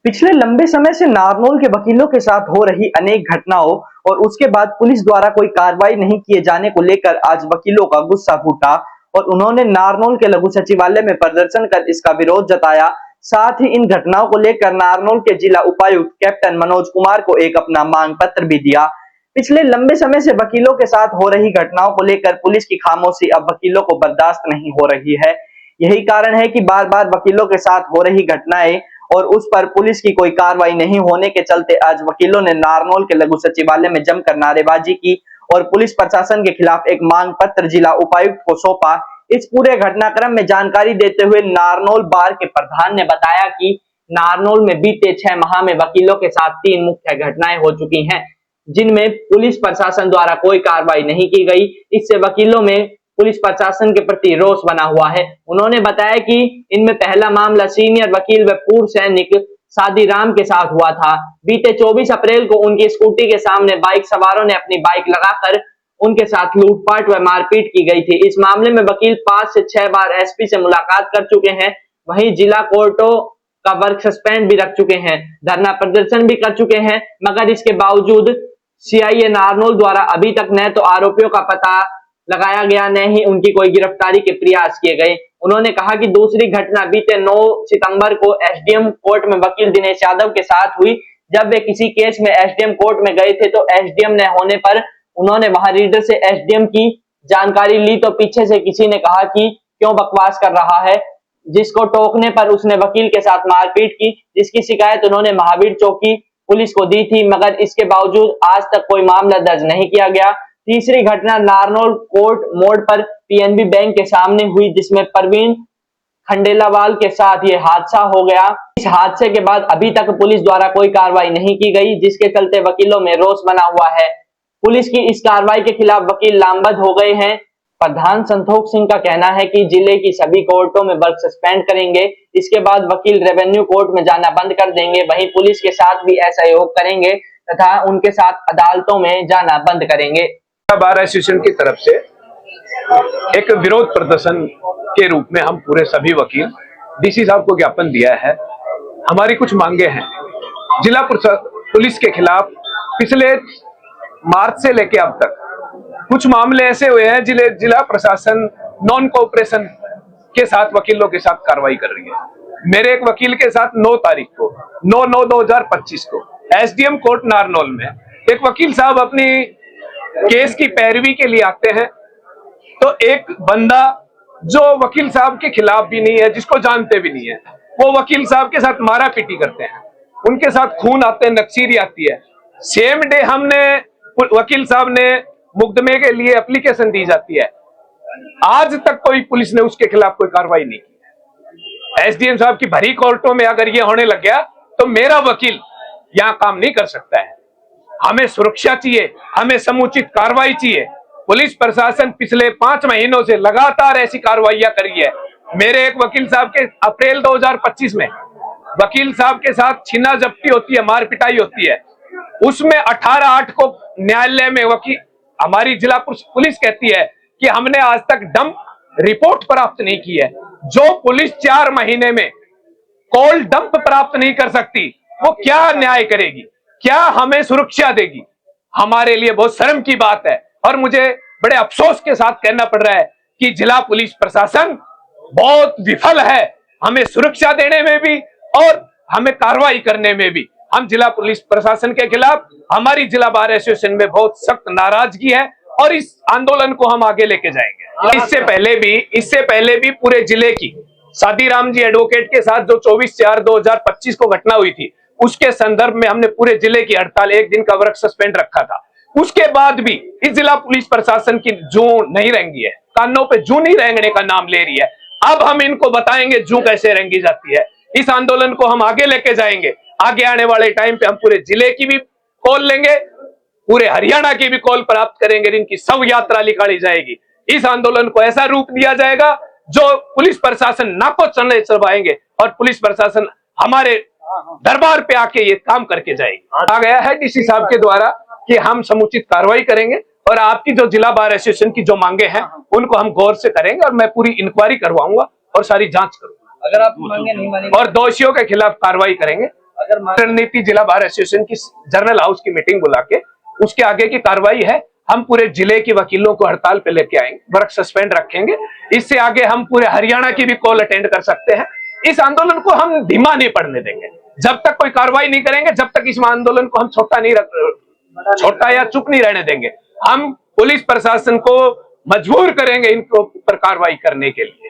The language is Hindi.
पिछले लंबे समय से नारनौल के वकीलों के साथ हो रही अनेक घटनाओं और उसके बाद पुलिस द्वारा कोई कार्रवाई नहीं किए जाने को लेकर आज वकीलों का गुस्सा फूटा और उन्होंने नारनौल के लघु सचिवालय में प्रदर्शन कर इसका विरोध जताया। साथ ही इन घटनाओं को लेकर नारनौल के जिला उपायुक्त कैप्टन मनोज कुमार को एक अपना मांग पत्र भी दिया। पिछले लंबे समय से वकीलों के साथ हो रही घटनाओं को लेकर पुलिस की खामोशी अब वकीलों को बर्दाश्त नहीं हो रही है। यही कारण है कि बार बार वकीलों के साथ हो रही घटनाएं और उस पर पुलिस की कोई कार्रवाई नहीं होने के चलते आज वकीलों ने नारनौल के लघु सचिवालय में जमकर नारेबाजी की और पुलिस प्रशासन के खिलाफ एक मांग पत्र जिला उपायुक्त को सौंपा। इस पूरे घटनाक्रम में जानकारी देते हुए नारनौल बार के प्रधान ने बताया कि नारनौल में बीते 6 माह में वकीलों के साथ 3 मुख्य घटनाएं हो चुकी हैं, जिनमें पुलिस प्रशासन द्वारा कोई कार्रवाई नहीं की गई। इससे वकीलों में पुलिस प्रशासन के प्रति रोष बना हुआ है। उन्होंने बताया कि इनमें पहला मामला सीनियर वकील व पूर्व सैनिक सादीराम के साथ हुआ था। बीते 24 अप्रैल को उनकी स्कूटी के सामने बाइक सवारों ने अपनी बाइक लगाकर उनके साथ लूटपाट व मारपीट की गई थी। इस मामले में वकील 5 से 6 बार एसपी से मुलाकात कर चुके हैं। वहीं जिला कोर्टों का वर्क सस्पेंड भी रख चुके हैं, धरना प्रदर्शन भी कर चुके हैं, मगर इसके बावजूद सीआईए नारनौल द्वारा अभी तक न तो आरोपियों का पता लगाया गया, न ही उनकी कोई गिरफ्तारी के प्रयास किए गए। उन्होंने कहा कि दूसरी घटना बीते 9 सितंबर को एसडीएम कोर्ट में वकील दिनेश यादव के साथ हुई। जब वे किसी केस में एसडीएम कोर्ट में गए थे तो एसडीएम न होने पर उन्होंने वहां रीडर से एसडीएम की जानकारी ली तो पीछे से किसी ने कहा कि क्यों बकवास कर रहा है, जिसको टोकने पर उसने वकील के साथ मारपीट की, जिसकी शिकायत उन्होंने महावीर चौकी पुलिस को दी थी, मगर इसके बावजूद आज तक कोई मामला दर्ज नहीं किया गया। तीसरी घटना नारनौल कोर्ट मोड़ पर पीएनबी बैंक के सामने हुई, जिसमें प्रवीण खंडेलावाल के साथ ये हादसा हो गया। इस हादसे के बाद अभी तक पुलिस द्वारा कोई कार्रवाई नहीं की गई, जिसके चलते वकीलों में रोष बना हुआ है। पुलिस की इस कार्रवाई के खिलाफ वकील लामबंद हो गए हैं। प्रधान संतोष सिंह का कहना है कि जिले की सभी कोर्टों में वर्क सस्पेंड करेंगे, इसके बाद वकील रेवेन्यू कोर्ट में जाना बंद कर देंगे। वहीं पुलिस के साथ भी असहयोग करेंगे तथा उनके साथ अदालतों में जाना बंद करेंगे। बार एसोसिएशन की तरफ से एक विरोध प्रदर्शन के रूप में हम पूरे सभी वकील डीसी साहब को ज्ञापन दिया है। हमारी कुछ मांगे हैं। जिला पुलिस के खिलाफ पिछले मार्च से लेकर अब तक कुछ मामले ऐसे हुए हैं जिला प्रशासन नॉन कोऑपरेशन के साथ वकीलों के साथ कार्रवाई कर रही है। मेरे एक वकील के साथ 9 तारीख को 9/9/2025 को एसडीएम कोर्ट नारनौल में एक वकील साहब अपनी केस की पैरवी के लिए आते हैं तो एक बंदा जो वकील साहब के खिलाफ भी नहीं है, जिसको जानते भी नहीं है, वो वकील साहब के साथ मारा पीटी करते हैं, उनके साथ खून आते हैं, नक्सीरी आती है। सेम डे हमने वकील साहब ने मुकदमे के लिए एप्लीकेशन दी जाती है, आज तक कोई पुलिस ने उसके खिलाफ कोई कार्रवाई नहीं की। एसडीएम साहब की भरी कोर्टों में अगर ये होने लग गया तो मेरा वकील यहां काम नहीं कर सकता है। हमें सुरक्षा चाहिए, हमें समुचित कार्रवाई चाहिए। पुलिस प्रशासन पिछले 5 महीनों से लगातार ऐसी कार्रवाइयां करी है। मेरे एक वकील साहब के अप्रैल 2025 में वकील साहब के साथ छीना जब्ती होती है, मार पिटाई होती है, उसमें 18/8 को न्यायालय में वकील हमारी जिला पुलिस कहती है कि हमने आज तक डंप रिपोर्ट प्राप्त नहीं की है। जो पुलिस 4 महीने में कॉल डंप प्राप्त नहीं कर सकती वो क्या न्याय करेगी, क्या हमें सुरक्षा देगी? हमारे लिए बहुत शर्म की बात है और मुझे बड़े अफसोस के साथ कहना पड़ रहा है कि जिला पुलिस प्रशासन बहुत विफल है हमें सुरक्षा देने में भी और हमें कार्रवाई करने में भी। हम जिला पुलिस प्रशासन के खिलाफ हमारी जिला बार एसोसिएशन में बहुत सख्त नाराजगी है और इस आंदोलन को हम आगे लेके जाएंगे। इससे पहले भी पूरे जिले की सादीराम जी एडवोकेट के साथ जो 24/4/2025 को घटना हुई थी, उसके संदर्भ में हमने पूरे जिले की हड़ताल 1 दिन का वर्क सस्पेंड रखा था। उसके बाद भी इस जिला पुलिस प्रशासन की जू नहीं रेंगी है, कानों पे जू नहीं रेंगने का नाम ले रही है। अब हम इनको बताएंगे जू कैसे रेंगी जाती है। इस आंदोलन को हम आगे लेके जाएंगे। आगे आने वाले टाइम पे हम पूरे जिले की भी कॉल लेंगे, पूरे हरियाणा की भी कॉल प्राप्त करेंगे, इनकी सब यात्रा निकाली जाएगी। इस आंदोलन को ऐसा रूप दिया जाएगा जो पुलिस प्रशासन नाको चलने चलवाएंगे और पुलिस प्रशासन हमारे दरबार पे आके ये काम करके जाएगी। आ गया है डीसी साहब के द्वारा कि हम समुचित कार्रवाई करेंगे और आपकी जो जिला बार एसोसिएशन की जो मांगे हैं उनको हम गौर से करेंगे और मैं पूरी इंक्वायरी करवाऊंगा और सारी जांच करूंगा। अगर आप मांगे नहीं मानेंगे और दोषियों के खिलाफ कार्रवाई करेंगे रणनीति जिला बार एसोसिएशन की जर्नल हाउस की मीटिंग बुला के उसके आगे की कार्रवाई है। हम पूरे जिले के वकीलों को हड़ताल पे लेके आएंगे, वर्क सस्पेंड रखेंगे। इससे आगे हम पूरे हरियाणा की भी कॉल अटेंड कर सकते हैं। इस आंदोलन को हम धीमा नहीं पड़ने देंगे। जब तक कोई कार्रवाई नहीं करेंगे, जब तक इस आंदोलन को हम छोटा या चुप नहीं रहने देंगे। हम पुलिस प्रशासन को मजबूर करेंगे इनको पर कार्रवाई करने के लिए।